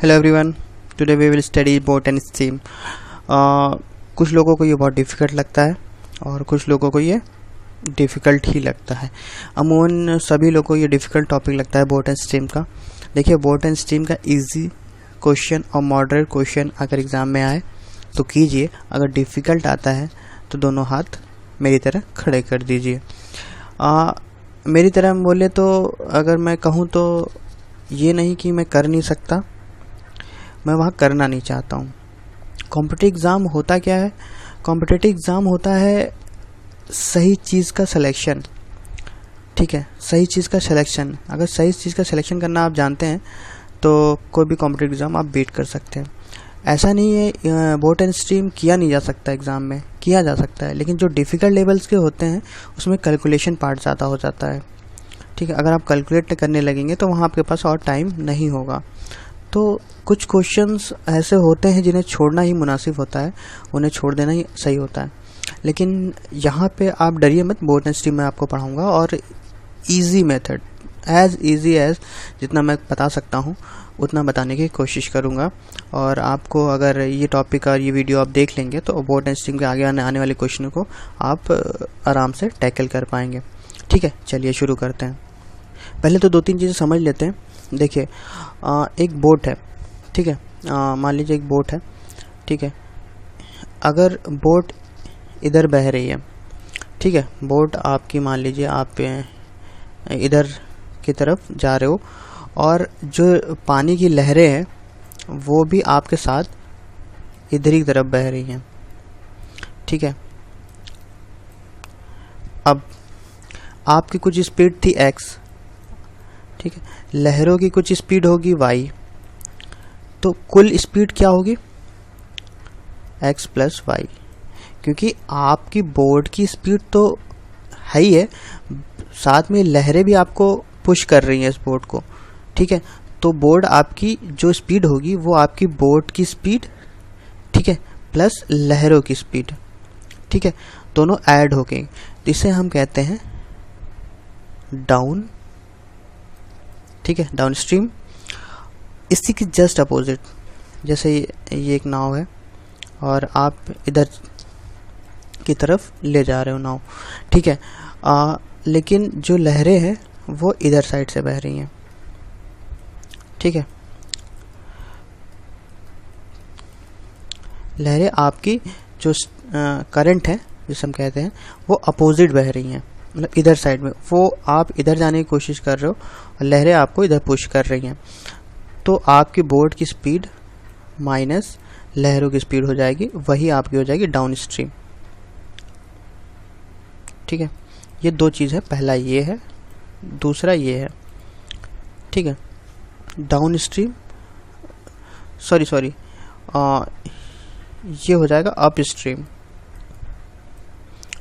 Hello everyone, today we will study boat and stream. कुछ लोगों को ये बहुत डिफ़िकल्ट लगता है और कुछ लोगों को ये डिफ़िकल्ट ही लगता है। अमूमन सभी लोगों को ये डिफ़िकल्ट टॉपिक लगता है बोट एंड स्ट्रीम का। देखिए, बोट एंड स्ट्रीम का इजी क्वेश्चन और मॉडरेट क्वेश्चन अगर एग्ज़ाम में आए तो कीजिए, अगर डिफ़िकल्ट आता है तो दोनों हाथ मेरी तरह खड़े कर दीजिए। मेरी तरह बोले तो अगर मैं कहूँ तो ये नहीं कि मैं कर नहीं सकता, मैं वहाँ करना नहीं चाहता हूँ। कॉम्पिटिटिव एग्ज़ाम होता क्या है? कॉम्पिटिटिव एग्ज़ाम होता है सही चीज़ का सिलेक्शन। ठीक है, सही चीज़ का सिलेक्शन। अगर सही चीज़ का सिलेक्शन करना आप जानते हैं तो कोई भी कॉम्पिटिटिव एग्ज़ाम आप बीट कर सकते हैं। ऐसा नहीं है बोट एंड स्ट्रीम किया नहीं जा सकता, एग्ज़ाम में किया जा सकता है, लेकिन जो डिफ़िकल्ट लेवल्स के होते हैं उसमें कैलकुलेशन पार्ट ज़्यादा हो जाता है। ठीक है, अगर आप कैलकुलेट करने लगेंगे तो वहाँ आपके पास और टाइम नहीं होगा। तो कुछ क्वेश्चंस ऐसे होते हैं जिन्हें छोड़ना ही मुनासिब होता है, उन्हें छोड़ देना ही सही होता है। लेकिन यहाँ पे आप डरिए मत, बोट एंड स्ट्रीम में आपको पढ़ाऊँगा और easy method, as easy as जितना मैं बता सकता हूँ उतना बताने की कोशिश करूँगा। और आपको अगर ये टॉपिक और ये वीडियो आप देख लेंगे तो बोट एंड स्ट्रीम के आगे आने वाले क्वेश्चनों को आप आराम से टैकल कर पाएंगे। ठीक है, चलिए शुरू करते हैं। पहले तो 2-3 चीज़ें समझ लेते हैं। देखिए, एक बोट है, ठीक है, मान लीजिए एक बोट है, ठीक है। अगर बोट इधर बह रही है, ठीक है, बोट आपकी मान लीजिए आप इधर की तरफ जा रहे हो और जो पानी की लहरें हैं वो भी आपके साथ इधर की तरफ बह रही हैं, ठीक है। अब आपकी कुछ स्पीड थी x, ठीक है, लहरों की कुछ स्पीड होगी y, तो कुल स्पीड क्या होगी? x प्लस वाई, क्योंकि आपकी बोट की स्पीड तो है ही है, साथ में लहरें भी आपको पुश कर रही हैं इस बोट को, ठीक है। तो बोट आपकी जो स्पीड होगी वो आपकी बोट की स्पीड, ठीक है, प्लस लहरों की स्पीड, ठीक है, दोनों ऐड हो गए। तो इसे हम कहते हैं डाउन, ठीक है, डाउन स्ट्रीम। इसी की जस्ट अपोजिट, जैसे ये एक नाव है और आप इधर की तरफ ले जा रहे हो नाव, ठीक है, लेकिन जो लहरें हैं वो इधर साइड से बह रही हैं, ठीक है। लहरें आपकी जो करंट है जिसे हम कहते हैं वो अपोजिट बह रही हैं, मतलब इधर साइड में, वो आप इधर जाने की कोशिश कर रहे हो और लहरें आपको इधर पुश कर रही हैं। तो आपकी बोट की स्पीड माइनस लहरों की स्पीड हो जाएगी, वही आपकी हो जाएगी डाउन स्ट्रीम, ठीक है। ये दो चीज़ है, पहला ये है, दूसरा ये है, ठीक है। डाउन स्ट्रीम, सॉरी ये हो जाएगा अप स्ट्रीम,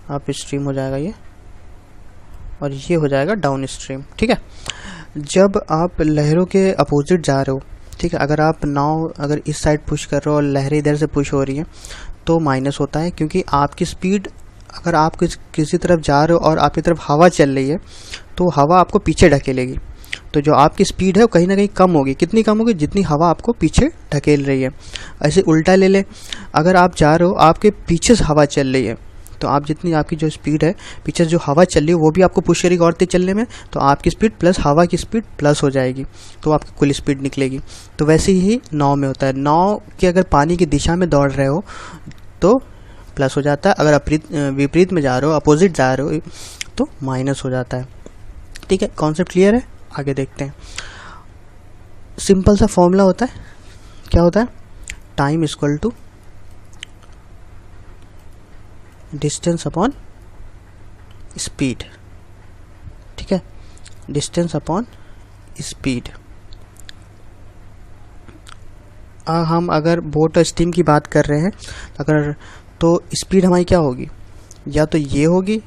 अप स्ट्रीम हो जाएगा ये, और ये हो जाएगा डाउन स्ट्रीम, ठीक है। जब आप लहरों के अपोजिट जा रहे हो, ठीक है, अगर आप नाव अगर इस साइड पुश कर रहे हो और लहरें इधर से पुश हो रही हैं तो माइनस होता है, क्योंकि आपकी स्पीड, अगर आप किसी तरफ जा रहे हो और आपकी तरफ हवा चल रही है तो हवा आपको पीछे ढकेलेगी, तो जो आपकी स्पीड है वो कहीं ना कहीं कम होगी। कितनी कम होगी? जितनी हवा आपको पीछे ढकेल रही है। ऐसे उल्टा ले लें, अगर आप जा रहे हो, आपके पीछे से हवा चल रही है, तो आप जितनी आपकी जो स्पीड है, पीछे जो हवा चल रही है वो भी आपको पुश करेगी और तेज चलने में, तो आपकी स्पीड प्लस हवा की स्पीड प्लस हो जाएगी, तो आपकी कुल स्पीड निकलेगी। तो वैसे ही नाव में होता है, नाव के अगर पानी की दिशा में दौड़ रहे हो तो प्लस हो जाता है, अगर विपरीत में जा रहे हो, अपोजिट जा रहे हो, तो माइनस हो जाता है, ठीक है। कॉन्सेप्ट क्लियर है? आगे देखते हैं। सिंपल सा फॉर्मूला होता है, क्या होता है? Time equal to distance upon speed, ठीक है, डिस्टेंस अपॉन स्पीड। हम अगर बोट और स्टीम की बात कर रहे हैं अगर, तो स्पीड हमारी क्या होगी? या तो ये होगी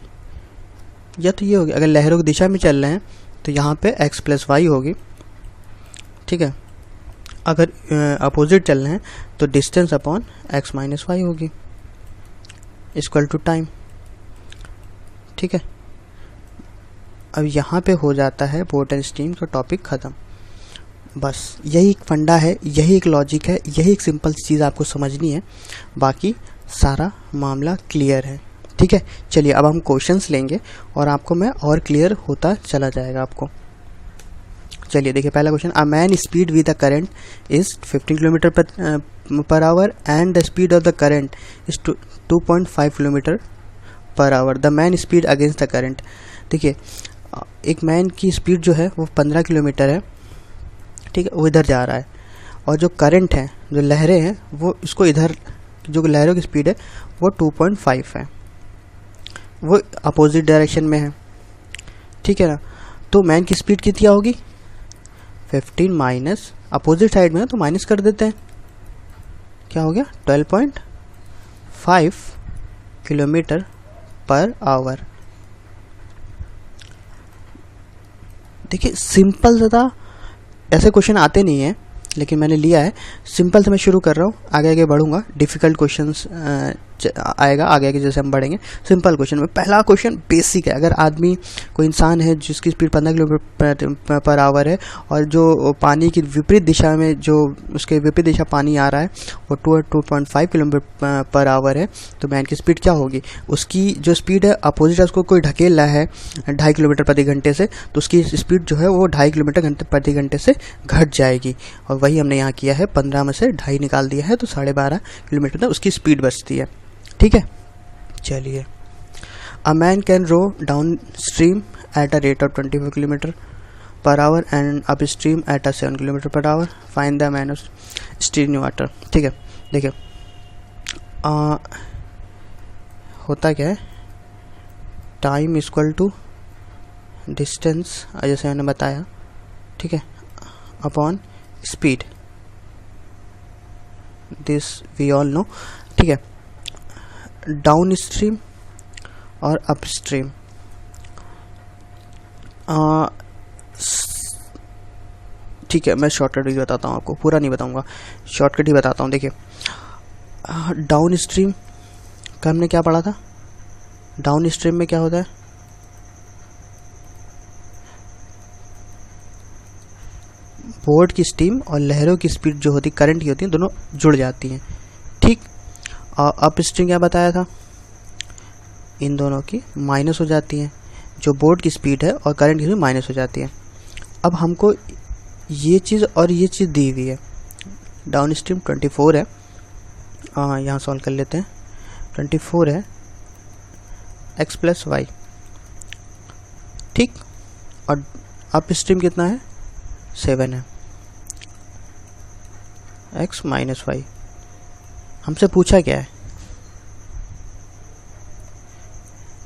या तो ये होगी। अगर लहरों की दिशा में चल रहे हैं तो यहाँ पे x प्लस वाई होगी, ठीक है। अगर अपोजिट चल रहे हैं तो distance upon x minus Y होगी, इक्वल टू टाइम, ठीक है। अब यहाँ पे हो जाता है बोट एंड स्टीम का टॉपिक ख़त्म। बस यही एक फंडा है, यही एक लॉजिक है, यही एक सिंपल चीज़ आपको समझनी है, बाकी सारा मामला क्लियर है। ठीक है, चलिए अब हम क्वेश्चंस लेंगे और आपको मैं और क्लियर होता चला जाएगा आपको। चलिए देखिए पहला question, a man speed with the current is 15 kilometre per hour and the speed of the current is 2.5 kilometre per our, the man speed against the current. देखिए एक मैन की स्पीड जो है वो 15 किलोमीटर है, ठीक है, वो इधर जा रहा है, और जो करंट है, जो लहरें हैं, वो इसको इधर, जो लहरों की स्पीड है वो 2.5 है, वो अपोजिट डायरेक्शन में है। ठीक है ना, तो मैन की स्पीड कितनी होगी 15 माइनस, अपोजिट साइड में है तो माइनस कर देते हैं, क्या हो गया 12.5 किलोमीटर पर आवर। देखिए सिंपल ज़्यादा ऐसे क्वेश्चन आते नहीं हैं, लेकिन मैंने लिया है सिंपल से, मैं शुरू कर रहा हूँ, आगे आगे बढ़ूंगा, डिफ़िकल्ट क्वेश्चंस आएगा आगे आगे जैसे हम बढ़ेंगे। सिंपल क्वेश्चन में पहला क्वेश्चन बेसिक है, अगर आदमी कोई इंसान है जिसकी स्पीड 15 किलोमीटर पर आवर है और जो पानी की विपरीत दिशा में, जो उसके विपरीत दिशा पानी आ रहा है वो 2.5 किलोमीटर पर आवर है, तो मैन की स्पीड क्या होगी, उसकी जो स्पीड है अपोजिट है, उसको कोई ढकेल रहा है 2.5 किलोमीटर प्रति घंटे से, तो उसकी स्पीड जो है वो 2.5 किलोमीटर प्रति घंटे से घट जाएगी, और वही हमने यहाँ किया है, 15 में से 2.5 निकाल दिया है तो 12.5 किलोमीटर तक उसकी स्पीड बचती है। ठीक है, चलिए, a man can row down stream at a rate of 25 kilometre per hour and up stream at a 7 kilometre per hour, find the man of steer in water. ठीक है, देखिए होता क्या है, टाइम इक्वल टू डिस्टेंस, जैसे मैंने बताया, ठीक है, upon speed, this we all know. ठीक है, डाउन स्ट्रीम और अप स्ट्रीम, ठीक है, मैं शॉर्टकट भी बताता हूँ आपको, पूरा नहीं बताऊँगा, शॉर्टकट ही बताता हूँ। देखिए डाउन स्ट्रीम का हमने क्या पढ़ा था, डाउन स्ट्रीम में क्या होता है, बोर्ड की स्टीम और लहरों की स्पीड जो होती है, करंट की होती है, दोनों जुड़ जाती हैं। ठीक, और अप स्ट्रीम क्या बताया था, इन दोनों की माइनस हो जाती हैं, जो बोर्ड की स्पीड है और करंट की स्पीड माइनस हो जाती है। अब हमको ये चीज़ और ये चीज़ दी हुई है, डाउन स्ट्रीम 24 है, यहाँ सॉल्व कर लेते हैं, 24 है x प्लस वाई, ठीक, और अप स्ट्रीम कितना है 7 है, x माइनस वाई। हमसे पूछा क्या है,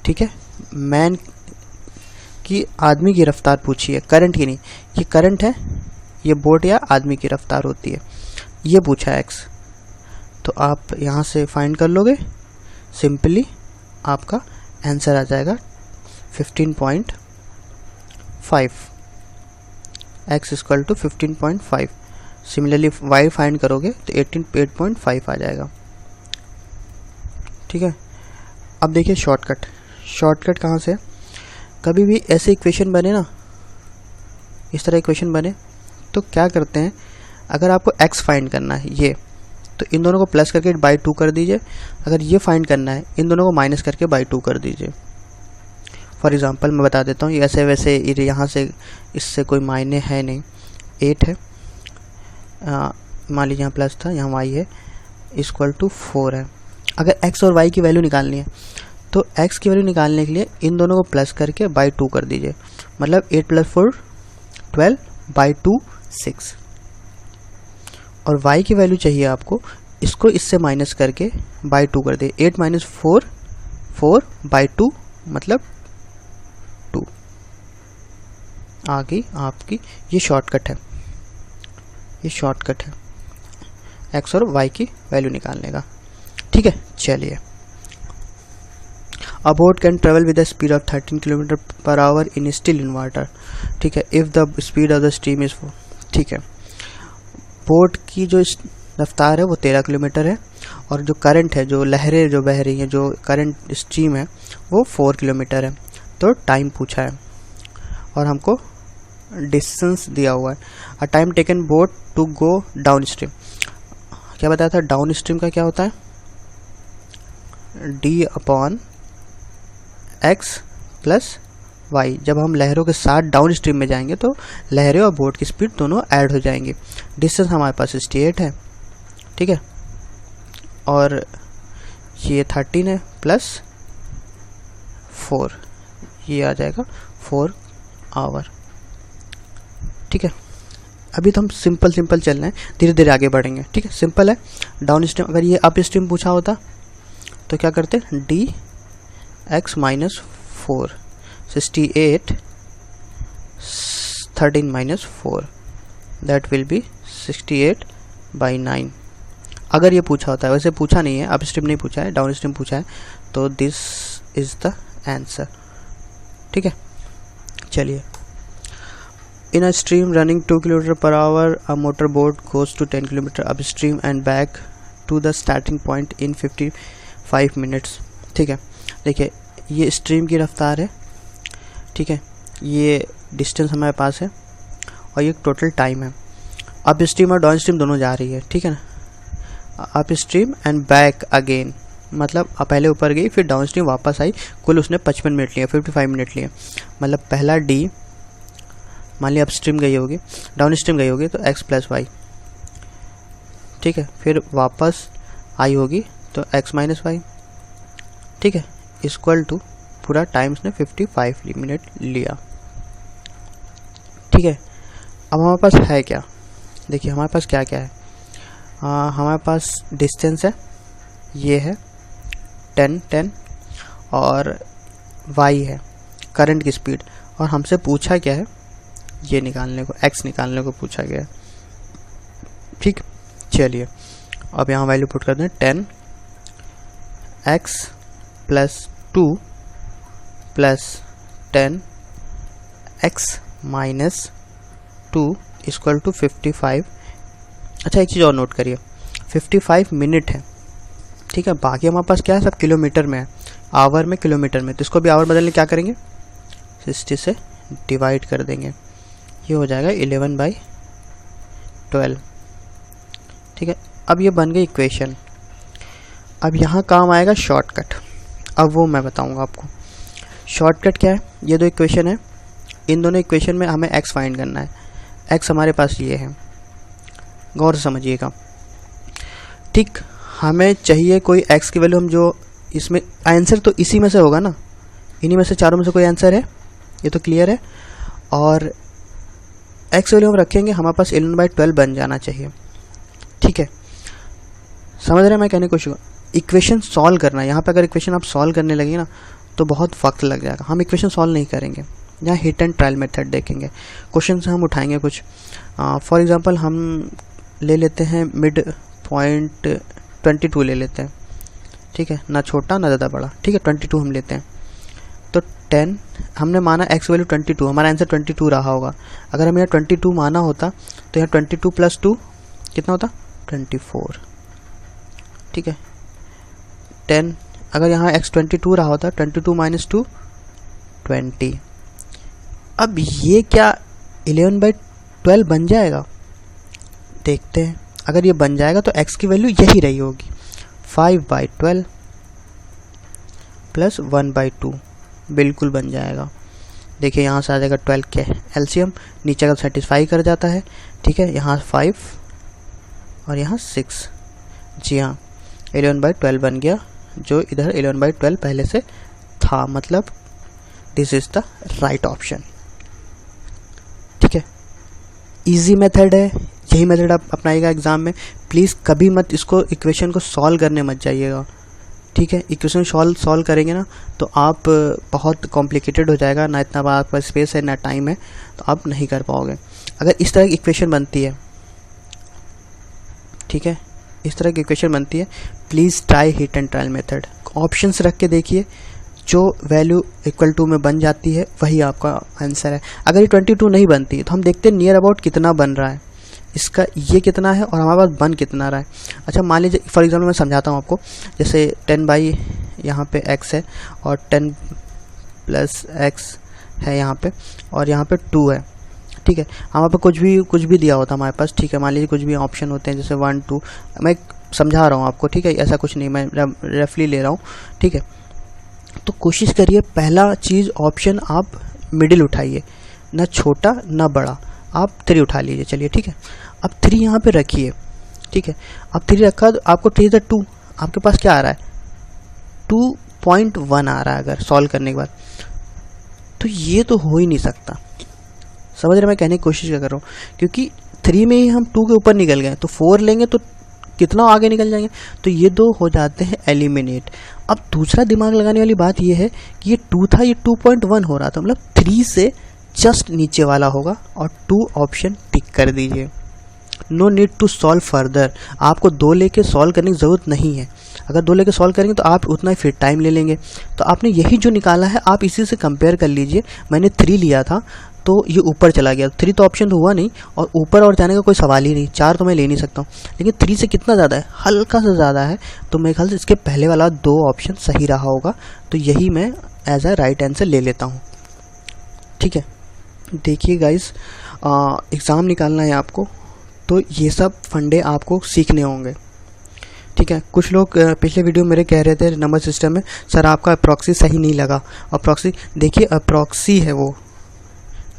ठीक है, मैन की, आदमी की रफ्तार पूछी है, करंट की नहीं, ये करंट है, ये बोट या आदमी की रफ्तार होती है, ये पूछा है x, तो आप यहाँ से फाइंड कर लोगे, सिंपली आपका आंसर आ जाएगा 15.5, x equal to 15.5। Similarly y find करोगे तो 8.5 आ जाएगा। ठीक है, अब देखिए शॉर्टकट, शॉर्टकट कहाँ से है, कभी भी ऐसे इक्वेशन बने ना, इस तरह इक्वेशन बने तो क्या करते हैं, अगर आपको x फाइंड करना है ये, तो इन दोनों को प्लस करके बाई 2 कर दीजिए, अगर ये फाइंड करना है इन दोनों को माइनस करके बाई 2 कर दीजिए। फॉर एग्जांपल मैं बता देता हूँ, ये ऐसे वैसे यहाँ से इससे कोई मायने है नहीं, 8 है, मान लीजिए यहाँ प्लस था, यहाँ y है, इक्वल टू 4 है। अगर x और y की वैल्यू निकालनी है तो x की वैल्यू निकालने के लिए इन दोनों को प्लस करके बाई 2 कर दीजिए, मतलब 8 + 4 12 बाई 2 6, और y की वैल्यू चाहिए आपको, इसको इससे माइनस करके बाई 2 कर दे, 8 - 4 4 बाई 2 मतलब 2 आ गई आपकी। ये शॉर्टकट है, ये शॉर्टकट है x और y की वैल्यू निकालने का। ठीक है, चलिए, A boat can travel with a speed of 13 km/h in still in water. ठीक है, if the speed of the stream is 4। ठीक है, बोट की जो रफ्तार है वो 13 किलोमीटर है, और जो करंट है, जो लहरें जो बह रही हैं, जो करंट स्ट्रीम है वो 4 किलोमीटर है। तो टाइम पूछा है और हमको डिस्टेंस दिया हुआ है, a time taken boat to go down stream. क्या बताया था, डाउन स्ट्रीम का क्या होता है, d upon x plus y। जब हम लहरों के साथ डाउन स्ट्रीम में जाएंगे तो लहरें और बोट की स्पीड दोनों ऐड हो जाएंगी। डिस्टेंस हमारे पास 68 है, ठीक है, और ये 13 है प्लस 4, ये आ जाएगा 4 आवर, ठीक है। अभी तो हम सिंपल चल रहे हैं, धीरे धीरे आगे बढ़ेंगे, ठीक है। सिंपल है, डाउन स्ट्रीम, अगर ये अप स्ट्रीम पूछा होता तो क्या करते, D x minus 4, 68 13 minus 4, that will be 68/9। अगर ये पूछा होता है, वैसे पूछा नहीं है, अप स्ट्रीम नहीं पूछा है, डाउन स्ट्रीम पूछा है, तो दिस इज द आंसर, ठीक है। चलिए, in a stream running 2 kilometer per hour a motor boat goes to 10 kilometer up stream and back to the starting point in 55 minutes, ठीक है। देखिए, ये स्ट्रीम की रफ्तार है, ठीक है, ये डिस्टेंस हमारे पास है और ये टोटल टाइम है। अप स्ट्रीम और डाउन स्ट्रीम दोनों जा रही है, ठीक है ना। Up stream and back again, मतलब पहले ऊपर गई फिर डाउन स्ट्रीम वापस आई, कुल उसने 55 मिनट लिए, 55 मिनट लिए। मतलब पहला डी, मान लिया अप स्ट्रीम गई होगी, डाउन स्ट्रीम गई होगी तो x प्लस वाई, ठीक है, फिर वापस आई होगी तो x माइनस वाई, ठीक है, इक्वल टू पूरा टाइम उसने 55 मिनट लिया, ठीक है। अब हमारे पास है क्या, देखिए हमारे पास क्या क्या है, हमारे पास डिस्टेंस है, ये है 10 और y है करंट की स्पीड, और हमसे पूछा क्या है, ये निकालने को, x निकालने को पूछा गया है, ठीक। चलिए, अब यहाँ वैल्यू पुट कर दें, 10x plus 2 plus 10x minus 2 equal to 55। अच्छा, एक चीज़ और नोट करिए, 55 मिनट है, ठीक है। बाकी हमारे पास क्या है, सब किलोमीटर में है, आवर में, किलोमीटर में, तो इसको भी आवर बदलने क्या करेंगे, 60 से डिवाइड कर देंगे, ये हो जाएगा 11/12, ठीक है। अब ये बन गई इक्वेशन। अब यहाँ काम आएगा शॉर्टकट, अब वो मैं बताऊँगा आपको। शॉर्टकट क्या है, ये दो इक्वेशन है, इन दोनों इक्वेशन में हमें x फाइंड करना है। x हमारे पास ये है, गौर से समझिएगा, ठीक। हमें चाहिए कोई x की वैल्यू, हम जो इसमें आंसर तो इसी में से होगा ना, इन्हीं में से चारों में से कोई आंसर है, ये तो क्लियर है। और x वैल्यू हम रखेंगे, हमारे पास 11/12 बन जाना चाहिए, ठीक है। समझ रहे हैं मैं कहने की कोशिश, इक्वेशन सॉल्व करना है। यहाँ पे अगर इक्वेशन आप सॉल्व करने लगे ना तो बहुत वक्त लग जाएगा, हम इक्वेशन सॉल्व नहीं करेंगे, यहाँ हिट एंड ट्रायल मेथड देखेंगे, क्वेश्चन से हम उठाएंगे कुछ। फॉर एग्जांपल हम ले लेते हैं मिड पॉइंट 22 ले लेते हैं, ठीक है, ना छोटा ना ज़्यादा बड़ा, ठीक है, 22 हम लेते हैं। तो 10 हमने माना, x वैल्यू 22, हमारा आंसर 22 रहा होगा। अगर हम यहाँ 22 माना होता तो यहाँ 22 प्लस 2 कितना होता, 24, ठीक है। 10, अगर यहाँ x 22 रहा होता, 22 माइनस 2 20। अब ये क्या 11/12 बन जाएगा, देखते हैं। अगर ये बन जाएगा तो x की वैल्यू यही रही होगी, 5/12 प्लस 1/2, बिल्कुल बन जाएगा। देखिए यहाँ से आ जाएगा 12 के एलसीएम, नीचे का सेटिस्फाई कर जाता है, ठीक है। यहाँ 5 और यहाँ 6, जी हाँ 11/12 बन गया, जो इधर 11/12 पहले से था, मतलब this is the right option, ठीक है। इजी मेथड है, यही मेथड आप अपनाइएगा एग्जाम में। प्लीज़ कभी मत इसको, इक्वेशन को सॉल्व करने मत जाइएगा, ठीक है। इक्वेशन सॉल्व करेंगे ना तो आप बहुत कॉम्प्लिकेटेड हो जाएगा, ना इतना आपके पास स्पेस है ना टाइम है, तो आप नहीं कर पाओगे। अगर इस तरह की इक्वेशन बनती है, ठीक है, इस तरह की इक्वेशन बनती है, please try hit and trial method. Options रख के देखिए, जो वैल्यू इक्वल टू में बन जाती है वही आपका आंसर है। अगर ये 22 नहीं बनती तो हम देखते हैं नियर अबाउट कितना बन रहा है, इसका ये कितना है और हमारे पास बन कितना रहा है। अच्छा, मान लीजिए फॉर एग्जाम्पल मैं समझाता हूँ आपको, जैसे 10 यहाँ पे x है और 10 प्लस x है यहाँ पे, और यहाँ पे 2 है, ठीक है। हमारे पास कुछ भी दिया होता हमारे पास, ठीक है। मान लीजिए कुछ भी ऑप्शन होते हैं जैसे 1 2, मैं समझा रहा हूँ आपको, ठीक है, ऐसा कुछ नहीं, मैं रफली ले रहा हूँ, ठीक है। तो कोशिश करिए पहला चीज़ ऑप्शन आप मिडिल उठाइए, ना छोटा ना बड़ा, आप 3 उठा लीजिए, चलिए ठीक है। अब 3 यहाँ पे रखिए, ठीक है। अब 3 रखा तो आपको 3 से 2, आपके पास क्या आ रहा है 2.1 आ रहा है अगर सॉल्व करने के बाद। तो ये तो हो ही नहीं सकता, समझ रहे मैं कहने की कोशिश क्या कर रहा हूँ, क्योंकि 3 में ही हम 2 के ऊपर निकल गए, तो 4 लेंगे तो कितना आगे निकल जाएंगे, तो ये 2 हो जाते हैं एलिमिनेट। अब दूसरा दिमाग लगाने वाली बात ये है कि ये 2 था, ये 2.1 हो रहा था, मतलब 3 से जस्ट नीचे वाला होगा, और 2 ऑप्शन टिक कर दीजिए। No need to solve further, आपको 2 लेके सॉल्व करने की ज़रूरत नहीं है। अगर 2 लेके सॉल्व करेंगे तो आप उतना ही फिर टाइम ले लेंगे। तो आपने यही जो निकाला है आप इसी से कंपेयर कर लीजिए। मैंने 3 लिया था तो ये ऊपर चला गया, 3 तो ऑप्शन तो हुआ नहीं, और ऊपर और जाने का कोई सवाल ही नहीं, 4 तो मैं ले नहीं सकता हूँ। लेकिन 3 से कितना ज़्यादा है, हल्का सा ज़्यादा है, तो मेरे ख्याल से इसके पहले वाला 2 ऑप्शन सही रहा होगा, तो यही मैं एज ए राइट आंसर ले लेता हूँ, ठीक है। देखिए गाइस, एग्ज़ाम निकालना है आपको, तो ये सब फंडे आपको सीखने होंगे, ठीक है। कुछ लोग पिछले वीडियो मेरे कह रहे थे नंबर सिस्टम में सर आपका अप्रॉक्सी सही नहीं लगा। अप्रॉक्सी देखिए, अप्रॉक्सी है वो,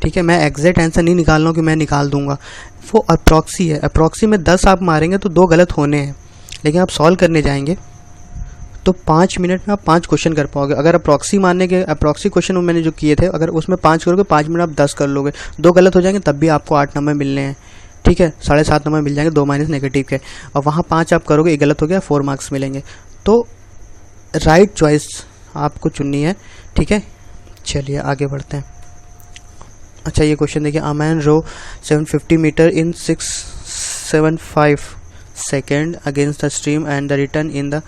ठीक है। मैं एग्जैक्ट आंसर नहीं निकाल रहा हूँ कि मैं निकाल दूंगा, वो अप्रॉक्सी है। अप्रॉक्सी में 10 आप मारेंगे तो 2 गलत होने हैं, लेकिन आप सॉल्व करने जाएंगे तो 5 मिनट में आप 5 क्वेश्चन कर पाओगे। अगर अप्रॉक्सी मारने के अप्रॉक्सी क्वेश्चन मैंने जो किए थे, अगर उसमें 5 करोगे 5 मिनट आप 10 कर लोगे, 2 गलत हो जाएंगे तब भी आपको 8 नंबर मिलने हैं, ठीक है। 7.5 नंबर मिल जाएंगे 2 माइनस नेगेटिव के, और वहाँ 5 आप करोगे, 1 गलत हो गया 4 मार्क्स मिलेंगे। तो राइट चॉइस आपको चुननी है, ठीक है। चलिए आगे बढ़ते हैं। अच्छा ये क्वेश्चन देखिए, a man row 750 metre in 675 second against the stream and the return in the,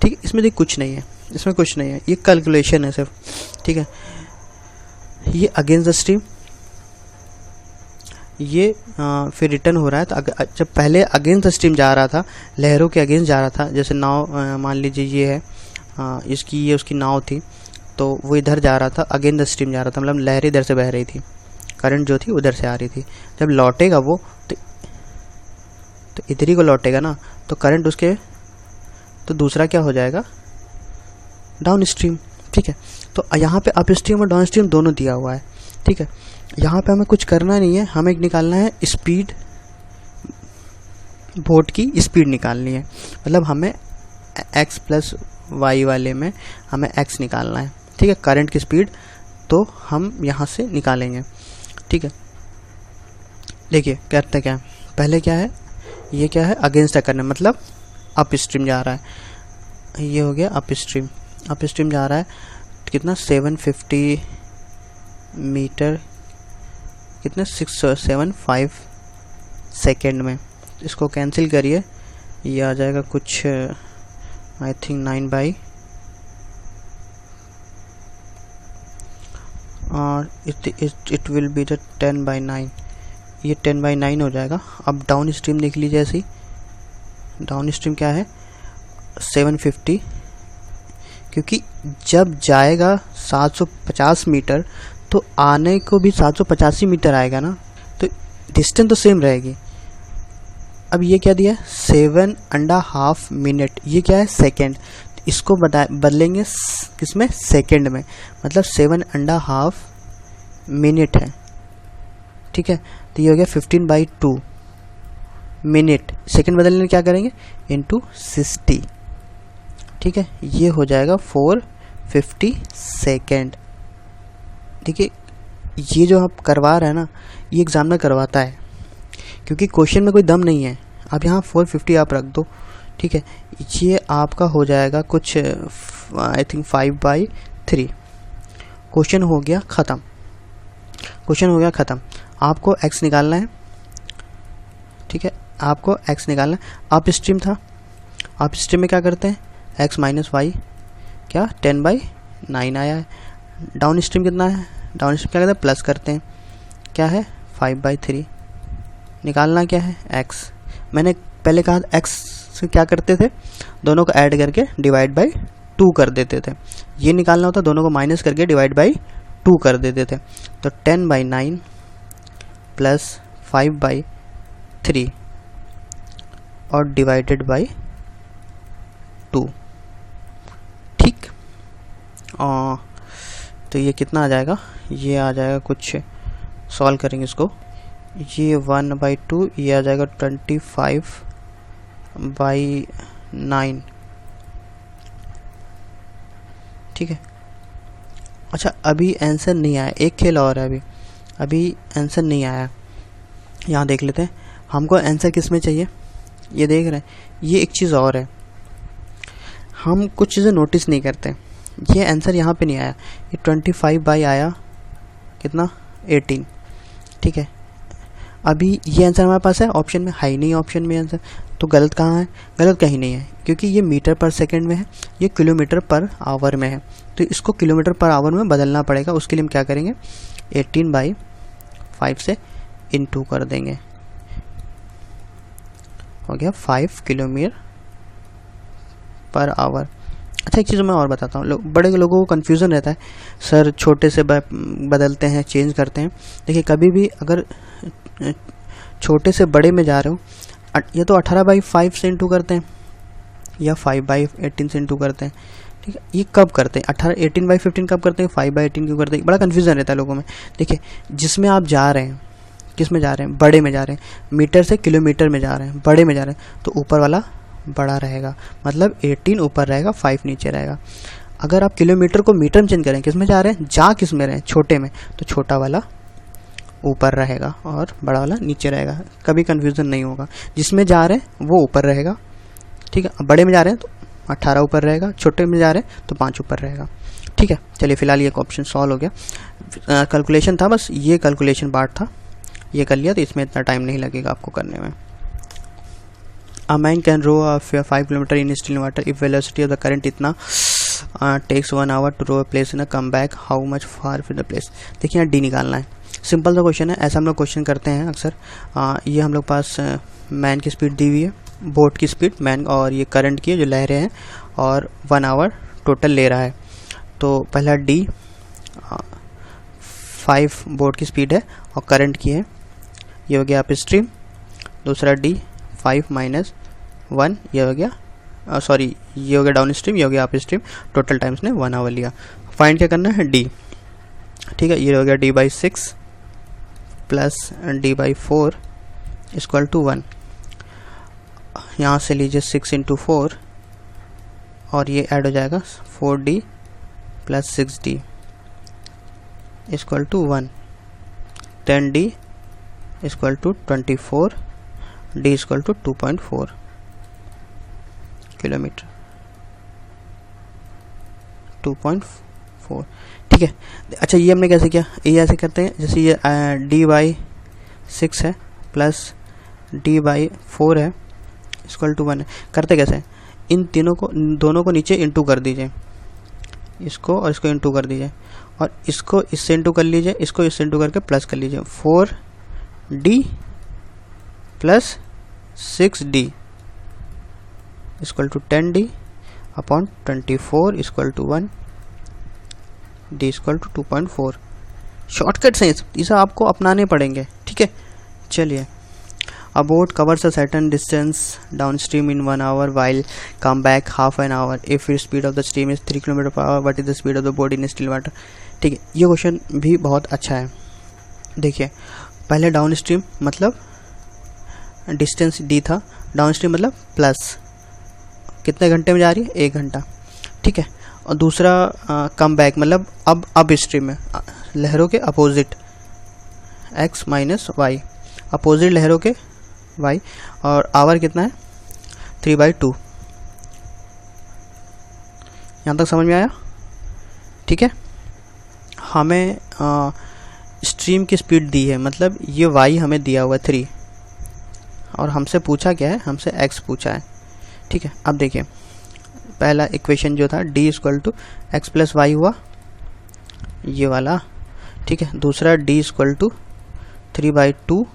ठीक है। इसमें देखिए कुछ नहीं है, इसमें कुछ नहीं है, ये कैलकुलेशन है सिर्फ, ठीक है। ये अगेंस्ट द स्ट्रीम, ये फिर रिटर्न हो रहा है। तो जब पहले अगेंस्ट द स्ट्रीम जा रहा था, लहरों के अगेंस्ट जा रहा था, जैसे नाव मान लीजिए ये है, इसकी ये उसकी नाव थी, तो वो इधर जा रहा था, अगेंस्ट द स्ट्रीम जा रहा था, मतलब लहर इधर से बह रही थी, करंट जो थी उधर से आ रही थी। जब लौटेगा वो तो इधर ही को लौटेगा ना, तो करंट उसके, तो दूसरा क्या हो जाएगा डाउन स्ट्रीम, ठीक है। तो यहाँ पे अप स्ट्रीम और डाउन स्ट्रीम दोनों दिया हुआ है, ठीक है। यहाँ पे हमें कुछ करना नहीं है, हमें निकालना है स्पीड, बोट की स्पीड निकालनी है, मतलब हमें x प्लस वाई वाले में हमें x निकालना है, ठीक है। करंट की स्पीड तो हम यहाँ से निकालेंगे, ठीक है। देखिए करते क्या है, पहले क्या है, ये क्या है अगेंस्ट द करंट, मतलब अप स्ट्रीम जा रहा है, ये हो गया अप स्ट्रीम जा रहा है, कितना 750 मीटर, कितने 675 सेकेंड में। इसको कैंसिल करिए, ये आ जाएगा कुछ आई थिंक 9 बाई, और इट विल बी द 10/9, ये 10/9 हो जाएगा। अब डाउन स्ट्रीम देख लीजिए, ऐसे ही डाउन स्ट्रीम क्या है 750, क्योंकि जब जाएगा 750 मीटर तो आने को भी 785 मीटर आएगा ना, तो डिस्टेंस तो सेम रहेगी। अब ये क्या दिया 7.5 मिनट, ये क्या है सेकेंड, इसको बदलेंगे किसमें सेकेंड में, मतलब 7.5 मिनट है, ठीक है। तो ये हो गया 15/2 मिनट, सेकेंड बदलने क्या करेंगे इंटू 60, ठीक है। ये हो जाएगा 450 सेकेंड, ठीक है। ये जो आप करवा रहे हैं ना, ये एग्जामिनर करवाता है, क्योंकि क्वेश्चन में कोई दम नहीं है। अब यहाँ 450 आप रख दो, ठीक है। ये आपका हो जाएगा कुछ आई थिंक 5/3, क्वेश्चन हो गया ख़त्म, आपको x निकालना है, ठीक है। आपको x निकालना है, अप स्ट्रीम था, अप स्ट्रीम में क्या करते हैं x माइनस वाई, क्या 10/9 आया है। डाउन स्ट्रीम कितना है, डाउन स्ट्रीम क्या करते हैं प्लस करते हैं, क्या है 5/3, निकालना क्या है x। मैंने पहले कहा x से क्या करते थे, दोनों को ऐड करके डिवाइड बाई 2 कर देते थे, ये निकालना होता दोनों को माइनस करके डिवाइड बाई 2 कर देते थे। तो 10/9 प्लस 5/3 और डिवाइडेड बाई 2। ठीक, तो ये कितना आ जाएगा, ये आ जाएगा कुछ, सॉल्व करेंगे इसको, ये 1/2, ये आ जाएगा 25/9। ठीक है। अच्छा, अभी आंसर नहीं आया, एक खेल और है, अभी आंसर नहीं आया। यहाँ देख लेते हैं हमको आंसर किस में चाहिए। ये देख रहे हैं, ये एक चीज़ और है, हम कुछ चीज़ें नोटिस नहीं करते। ये आंसर यहाँ पे नहीं आया, ये 25 आया कितना, 18। ठीक है, अभी ये आंसर हमारे पास है, ऑप्शन में है ही नहीं, ऑप्शन में आंसर तो गलत कहाँ है, गलत कहीं नहीं है, क्योंकि ये मीटर पर सेकंड में है, ये किलोमीटर पर आवर में है, तो इसको किलोमीटर पर आवर में बदलना पड़ेगा। उसके लिए हम क्या करेंगे, 18/5 से इनटू कर देंगे, हो गया 5 किलोमीटर पर आवर। अच्छा, एक चीज़ मैं और बताता हूँ, बड़े लोगों को कन्फ्यूज़न रहता है, सर छोटे से बदलते हैं, चेंज करते हैं। देखिए, कभी भी अगर छोटे से बड़े में जा रहे हो, या तो 18/5 से इंटू करते हैं या 5/18 से इंटू करते हैं। ठीक है, ये कब करते हैं, 18/15 कब करते हैं, 5/18 क्यों करते हैं, बड़ा कन्फ्यूज़न रहता है लोगों में। देखिए, जिसमें आप जा रहे हैं, किस में जा रहे हैं, बड़े में जा रहे हैं, मीटर से किलोमीटर में जा रहे हैं, बड़े में जा रहे हैं, तो ऊपर वाला बड़ा रहेगा, मतलब 18 ऊपर रहेगा, 5 नीचे रहेगा। अगर आप किलोमीटर को मीटर में चेंज करें, किस में जा रहे हैं, जा किस में रहे हैं, छोटे में, तो छोटा वाला ऊपर रहेगा और बड़ा वाला नीचे रहेगा। कभी कन्फ्यूज़न नहीं होगा, जिसमें जा रहे हैं वो ऊपर रहेगा। ठीक है, बड़े में जा रहे हैं तो 18 ऊपर रहेगा, छोटे में जा रहे हैं तो 5 ऊपर रहेगा। ठीक है, चलिए फिलहाल ये ऑप्शन सॉल्व हो गया। कैलकुलेशन था, बस ये कैलकुलेशन पार्ट था, ये कर लिया, तो इसमें इतना टाइम नहीं लगेगा आपको करने में। A man can row a 5 kilometer in still water if velocity of the current इतना takes 1 hour to row a place in a come back, how much far from the place। देखिए, यहाँ D निकालना है, simple सा question है, ऐसा हम लोग क्वेश्चन करते हैं अक्सर। ये हम लोग पास मैन की स्पीड दी हुई है, बोट की स्पीड मैन, और ये करंट की जो लहरें हैं, और 1 आवर टोटल ले रहा है। तो पहला डी 5 बोट की स्पीड है और करंट की है, ये हो गया अप स्ट्रीम। दूसरा डी 5 - 1, ये हो गया, सॉरी ये हो गया डाउन स्ट्रीम, ये हो गया अप स्ट्रीम, टोटल टाइम्स ने 1 आवर लिया। फाइंड क्या करना है, डी। ठीक है, ये हो गया D/6 plus D/4 equal to 1। यहाँ से लीजिए 6 × 4 और ये ऐड हो जाएगा 4D plus 6D equal to 1। 10D equal to 24, D equal to 2.4 kilometre, 2.4। ठीक है, अच्छा ये हमने कैसे किया, ये ऐसे करते हैं, जैसे ये D/6 है प्लस D/4 है इक्वल टू 1 है। करते कैसे हैं, इन दोनों को नीचे इंटू कर दीजिए, इसको और इसको इंटू कर दीजिए, और इसको इससे इंटू कर लीजिए, इसको इससे इंटू करके प्लस कर लीजिए। 4D plus 6D equal to 10D upon 24 equal to 1, D equal to 2.4। Shortcuts हैं, ये सब आपको अपनाने पड़ेंगे। ठीक है, चलिए। A boat covers a certain distance downstream in 1 hour while come back half an hour. If the speed of the stream is 3 km/h, what is the speed of the boat in still water? ठीक है, ये question भी बहुत अच्छा है। देखिए, पहले down stream मतलब डिस्टेंस डी था, डाउन स्ट्रीम मतलब प्लस कितने घंटे में जा रही है, 1 घंटा। ठीक है, और दूसरा कम बैक मतलब अब स्ट्रीम में लहरों के अपोजिट, x - y, अपोजिट लहरों के y, और आवर कितना है 3/2। यहाँ तक समझ में आया? ठीक है, हमें स्ट्रीम की स्पीड दी है, मतलब ये y हमें दिया हुआ है 3, और हमसे पूछा क्या है, हमसे x पूछा है। ठीक है, अब देखिए, पहला इक्वेशन जो था d equal to x plus Y हुआ, ये वाला। ठीक है, दूसरा d equal to 3/2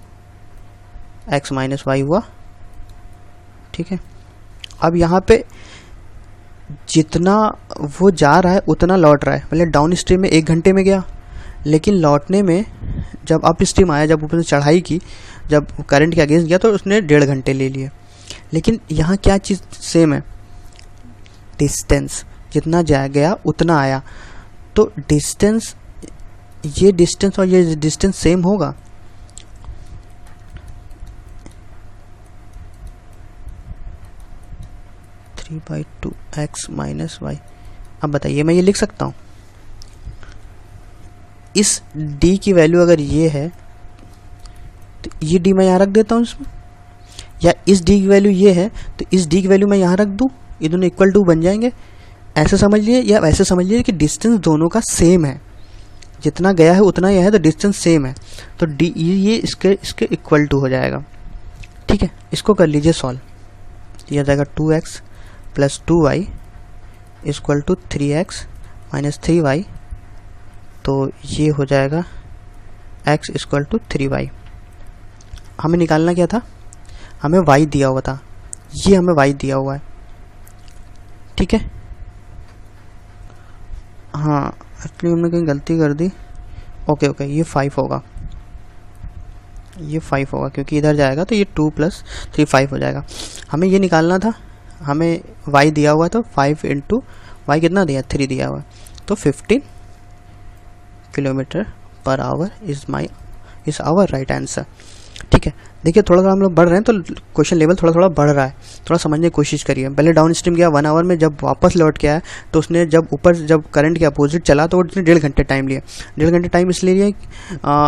x minus Y हुआ। ठीक है, अब यहाँ पे जितना वो जा रहा है उतना लौट रहा है, मतलब डाउन स्ट्रीम में 1 घंटे में गया, लेकिन लौटने में जब अप स्ट्रीम आया, जब ऊपर से चढ़ाई की, जब करंट के अगेंस्ट गया तो उसने 1.5 घंटे ले लिए। लेकिन यहाँ क्या चीज़ सेम है, डिस्टेंस, जितना जा गया उतना आया। तो डिस्टेंस, ये डिस्टेंस और ये डिस्टेंस सेम होगा। Three by two X minus Y. अब बताइए, मैं ये लिख सकता हूँ, इस d की वैल्यू अगर ये है तो ये d मैं यहाँ रख देता हूँ इसमें, या इस d की वैल्यू ये है तो इस d की वैल्यू मैं यहाँ रख दूँ, ये दोनों इक्वल टू बन जाएंगे। ऐसे समझ लिए या वैसे समझ लिए कि डिस्टेंस दोनों का सेम है, जितना गया है उतना यह है, तो डिस्टेंस सेम है, तो d ये इसके इक्वल टू हो जाएगा। ठीक है, इसको कर लीजिए सॉल्व। यह जाएगा 2x plus 2y equal to 3x minus 3y, तो ये हो जाएगा x इक्वल टू 3y। हमें निकालना क्या था, हमें y दिया हुआ था, ये हमें y दिया हुआ है। ठीक है, हाँ एक्चुअली हमने कहीं गलती कर दी। ओके, ये 5 होगा, ये 5 होगा क्योंकि इधर जाएगा तो ये 2 प्लस 3 5 हो जाएगा। हमें ये निकालना था, हमें y दिया हुआ तो 5 इंटू y कितना दिया, 3 दिया हुआ, तो 15 kilometre per hour is our right answer. ठीक है, देखिए थोड़ा थोड़ा हम लोग बढ़ रहे हैं तो क्वेश्चन लेवल थोड़ा थोड़ा बढ़ रहा है, थोड़ा समझने की कोशिश करिए। पहले डाउन स्ट्रीम गया 1 आवर में, जब वापस लौट के आया तो उसने जब ऊपर जब करंट के अपोजिट चला तो उसने 1.5 घंटे टाइम लिया। 1.5 घंटे टाइम इसलिए लिया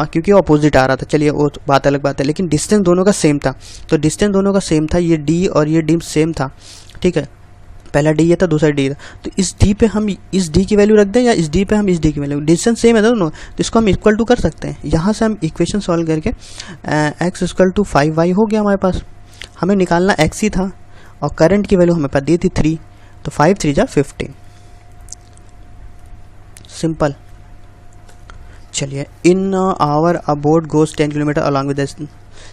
क्योंकि वो अपोजिट आ रहा था। चलिए वो बात अलग बात है, लेकिन डिस्टेंस दोनों का सेम था, तो डिस्टेंस दोनों का सेम था, ये डी और ये डी सेम था। ठीक है, पहला डी ये था, दूसरा डी था, तो इस डी पे हम इस डी की वैल्यू रख दें या इस डी पे हम इस डी की वैल्यू, डिस्टेंस सेम है दोनों, तो इसको हम इक्वल टू कर सकते हैं। यहाँ से हम इक्वेशन सॉल्व करके x इक्वल टू 5y हो गया हमारे पास। हमें निकालना x ही था और करंट की वैल्यू हमें पास दी थी 3, तो 5 3 जा 15, सिंपल। चलिए, in hour a boat goes 10 kilometre along with the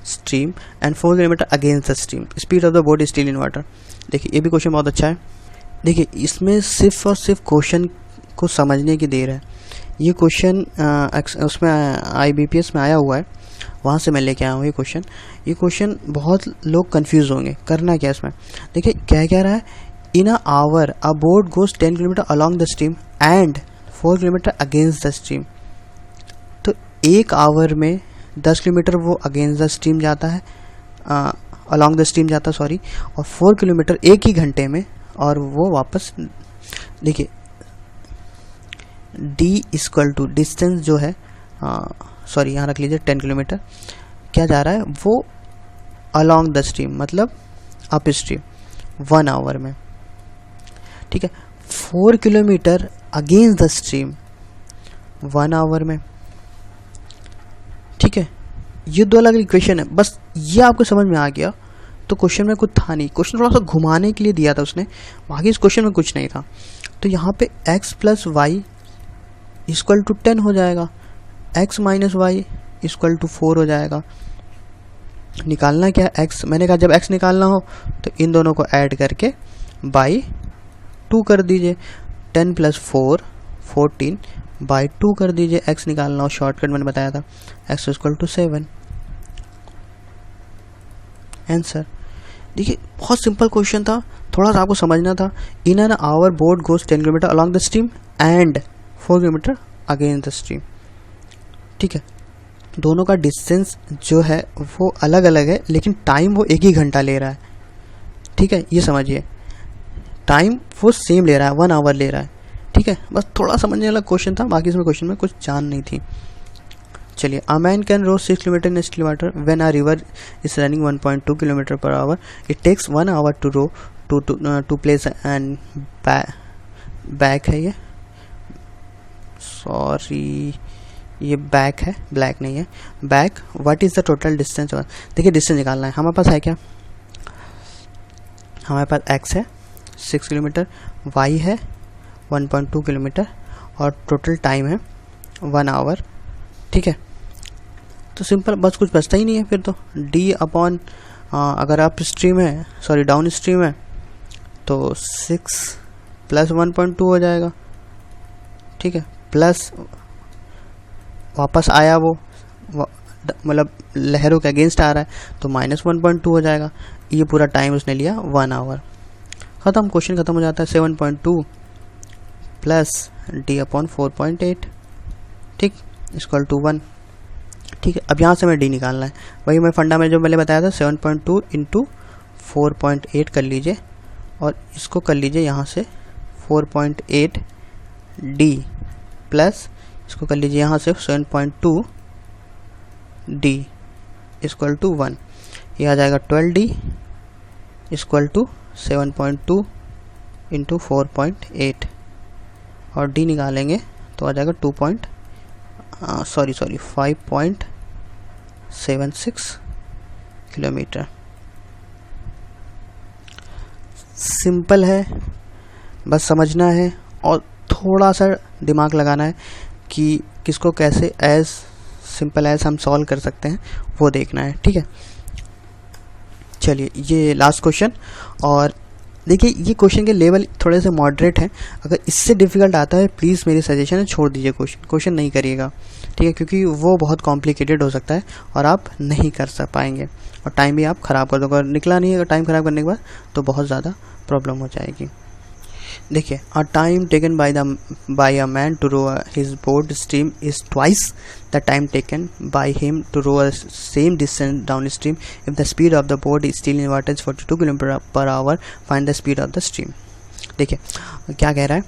stream and 4 kilometre against the stream, speed of the boat is still in water. देखिए ये भी क्वेश्चन बहुत अच्छा है। देखिए इसमें सिर्फ और सिर्फ क्वेश्चन को समझने की देर है। ये क्वेश्चन उसमें IBPS में आया हुआ है, वहाँ से मैं लेके आया हूँ ये क्वेश्चन। ये क्वेश्चन बहुत लोग कंफ्यूज होंगे, करना क्या इसमें। देखिए क्या कह रहा है, in a hour a boat goes 10 kilometre along the stream and 4 kilometre against the stream. तो 1 आवर में 10 किलोमीटर वो अगेंस्ट द स्ट्रीम जाता है, अलॉन्ग द स्ट्रीम जाता है सॉरी, और 4 किलोमीटर एक ही घंटे में, और वो वापस। देखिए d इक्वल टू डिस्टेंस जो है, सॉरी यहाँ रख लीजिए 10 किलोमीटर, क्या जा रहा है वो अलॉन्ग द स्ट्रीम मतलब अप स्ट्रीम 1 आवर में। ठीक है, 4 kilometre against the stream 1 hour में। ठीक है, ये 2 अलग इक्वेशन है, बस ये आपको समझ में आ गया तो क्वेश्चन में कुछ था नहीं। क्वेश्चन थोड़ा सा घुमाने के लिए दिया था उसने, बाकी इस क्वेश्चन में कुछ नहीं था। तो यहाँ पे x plus Y equal to 10 हो जाएगा, x minus Y equal to 4 हो जाएगा। निकालना क्या है x, मैंने कहा जब x निकालना हो तो इन दोनों को ऐड करके बाई 2 कर दीजिए, 10 प्लस 4 14 बाई 2 कर दीजिए। x निकालना हो, शॉर्टकट मैंने बताया था, x इक्वल टू 7 आंसर। देखिए बहुत सिंपल क्वेश्चन था, थोड़ा सा आपको समझना था। In an hour boat goes 10 kilometre along the stream and 4 kilometre against the stream. ठीक है, दोनों का डिस्टेंस जो है वो अलग अलग है, लेकिन टाइम वो एक ही घंटा ले रहा है। ठीक है, ये समझिए, टाइम वो सेम ले रहा है, 1 आवर ले रहा है। ठीक है, बस थोड़ा समझने वाला क्वेश्चन था, बाकी इसमें क्वेश्चन में कुछ जान नहीं थी। चलिए, a man can row 6 kilometre in still water when a river is running 1.2 kilometre per hour, it takes 1 hour to row to place and back है, ये सॉरी ये बैक है, ब्लैक नहीं है, back. What is the total distance. देखिए distance निकालना है, हमारे पास है क्या, हमारे पास x है 6 किलोमीटर, y है 1.2 किलोमीटर और टोटल टाइम है 1 आवर। ठीक है, तो सिंपल, बस कुछ बचता ही नहीं है फिर तो। d अपॉन अगर अप स्ट्रीम है सॉरी डाउन स्ट्रीम है तो 6 प्लस 1.2 हो जाएगा। ठीक है, प्लस वापस आया वो मतलब लहरों के अगेंस्ट आ रहा है तो -1.2 हो जाएगा। ये पूरा टाइम उसने लिया 1 आवर। ख़त्म, क्वेश्चन ख़त्म हो जाता है। 7.2 प्लस d/4.8 ठीक इक्वल टू 1। ठीक है, अब यहाँ से हमें डी निकालना है। वही मैं फंडा में जो मैंने बताया था 7.2 इंटू 4.8 कर लीजिए और इसको कर लीजिए यहाँ से 4.8 डी प्लस इसको कर लीजिए यहाँ से 7.2 डी इक्वल टू 1। ये आ जाएगा 12D इक्वल टू 7.2 इंटू 4.8 और डी निकालेंगे तो आ जाएगा 5.76 किलोमीटर। सिंपल है, बस समझना है और थोड़ा सा दिमाग लगाना है कि किसको कैसे एज सिंपल एज हम सॉल्व कर सकते हैं वो देखना है। ठीक है, चलिए ये लास्ट क्वेश्चन। और देखिए ये क्वेश्चन के लेवल थोड़े से मॉडरेट हैं। अगर इससे डिफ़िकल्ट आता है प्लीज़ मेरी सजेशन है छोड़ दीजिए, क्वेश्चन नहीं करिएगा। ठीक है, क्योंकि वो बहुत कॉम्प्लिकेटेड हो सकता है और आप नहीं कर पाएंगे और टाइम भी आप ख़राब कर दोगे। अगर निकला नहीं है, अगर टाइम ख़राब करने के बाद तो बहुत ज़्यादा प्रॉब्लम हो जाएगी। देखिए, a time taken by a man to row his boat stream is twice the time taken by him to row a same distance downstream if the speed of the boat is still in water is 42 km/h find the speed of the stream. देखिए क्या कह रहा है,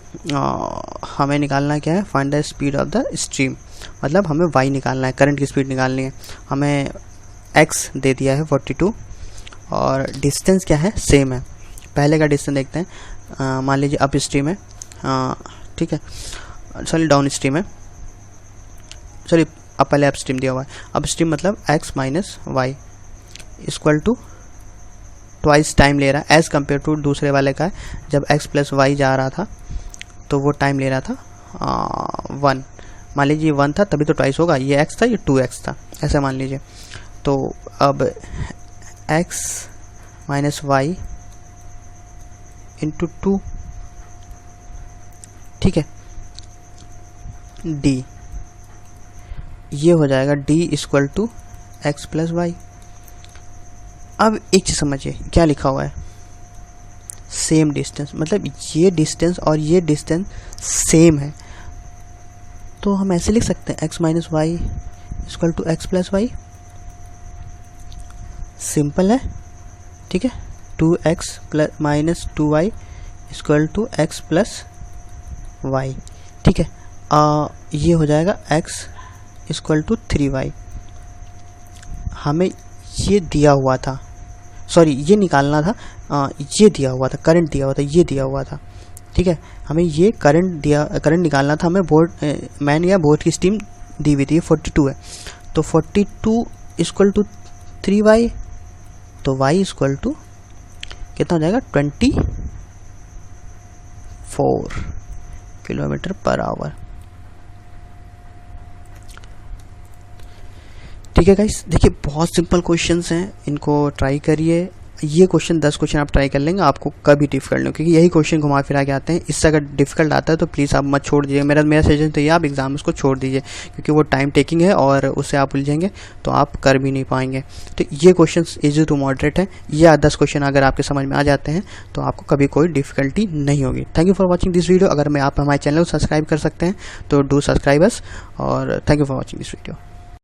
हमें निकालना क्या है, find the speed of the stream, मतलब हमें y निकालना है, करंट की स्पीड निकालनी है। हमें x दे दिया है 42 और डिस्टेंस क्या है, सेम है। पहले का डिस्टेंस देखते हैं, मान लीजिए अप स्ट्रीम है, ठीक है, सॉरी डाउन स्ट्रीम है, सॉरी अब पहले अप स्ट्रीम दिया हुआ है। अप स्ट्रीम मतलब x minus Y equal to twice time ले रहा है एज़ कम्पेयर टू दूसरे वाले का है। जब x प्लस वाई जा रहा था तो वो टाइम ले रहा था 1, मान लीजिए 1 था तभी तो ट्वाइस होगा, ये x था ये 2x था, ऐसा मान लीजिए। तो अब x माइनस वाई इंटू 2, ठीक है, d, ये हो जाएगा d equal to x plus y. अब एक चीज़ समझिए क्या लिखा हुआ है, सेम डिस्टेंस, मतलब ये डिस्टेंस और ये डिस्टेंस सेम है, तो हम ऐसे लिख सकते हैं x minus Y equal to x plus y. Simple है, ठीक है, 2x plus minus 2y equal to x plus y. ठीक है, ये हो जाएगा x इक्वल टू 3y। हमें ये दिया हुआ था, सॉरी ये निकालना था, ये दिया हुआ था, करंट दिया हुआ था, ये दिया हुआ था। ठीक है, हमें ये करंट निकालना था, हमें मैन या बोर्ड की स्ट्रीम दी हुई थी, 42 है, तो 42 इक्वल टू 3y, तो y इक्वल टू कितना हो जाएगा 24 km/h। ठीक है गाइस, देखिए बहुत सिंपल क्वेश्चंस हैं, इनको ट्राई करिए। ये क्वेश्चन 10 क्वेश्चन आप ट्राई कर लेंगे, आपको कभी डिफिकल्ट नहीं, क्योंकि यही क्वेश्चन घुमा फिरा के आते हैं। इससे अगर डिफिकल्ट आता है तो प्लीज़ आप मत छोड़ दीजिए। मेरा सजेशन तो ये, आप एग्जाम उसको छोड़ दीजिए, क्योंकि वो टाइम टेकिंग है और उससे आप उलझेंगे तो आप कर भी नहीं पाएंगे। तो ये क्वेश्चन इजी टू मॉडरेट है, ये 10 क्वेश्चन अगर आपके समझ में आ जाते हैं तो आपको कभी कोई डिफिकल्टी नहीं होगी। Thank you for watching this video. अगर आप हमारे चैनल को सब्सक्राइब कर सकते हैं तो डू सब्सक्राइब अस, और thank you for watching this video.